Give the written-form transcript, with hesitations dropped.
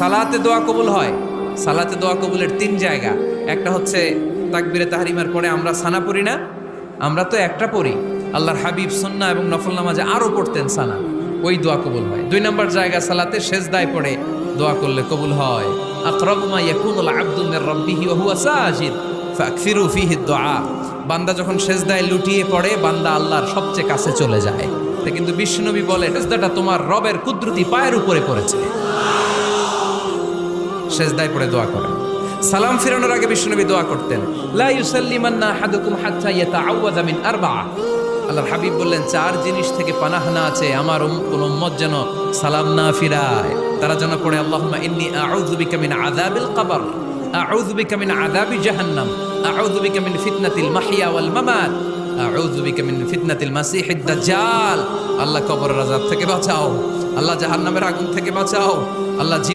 সালাতে দোয়া কবুল হয়। সালাতে দোয়া কবুলের তিন জায়গা। একটা হচ্ছে তাকবীরে তাহরিমার পরে আমরা সানা পড়ি না, আমরা তো একটা পড়ি, আল্লাহর হাবিব সুন্নাহ এবং নফল নামাজে আরো পড়তেন সানা, ওই দোয়া কবুল হয়। দুই নম্বর জায়গা সালাতে সেজদায় পড়ে দোয়া করলে কবুল হয়। আকরাবু মা ইয়াকুনুল আবদু মির রাব্বিহি ওয়া হুয়া সাজিদ ফাকসিরু ফীহি দুআ। বান্দা যখন সেজদায় লুটিয়ে পড়ে বান্দা আল্লাহর সবচেয়ে কাছে চলে যায়। তা কিন্তু বিশ্বনবী বলে সেজদাটা তোমার রবের কুদরতি পায়ের উপরে পড়েছে। সেজদায় পড়ে দোয়া করেন। সালাম ফিরানোর আগে বিশ্বনবী দোয়া করতেন, লা ইউসাল্লিমান্না আহাদুকুম হাত্তা ইয়াতাআওয়াযা মিন আরবা'a। আল্লাহর হাবিব বললেন, চার জিনিস থেকে পানাহ না আছে আমার কোন উম্মত যেন সালাম না ফিরায়। তারা যেন পড়ে, আল্লাহুম্মা ইন্নী আউযু বিকা মিন আযাবিল কবর, আউযু বিকা মিন আযাবি জাহান্নাম, আউযু বিকা মিন ফিতনাতিল মাহইয়া ওয়াল মামাত, আউযু বিকা মিন ফিতনাতিল মাসিহিদ দাজ্জাল। আল্লাহ কবরের আযাব থেকে বাঁচাও, আল্লাহ জাহান্নামের আগুন থেকে বাঁচাও, আল্লাহ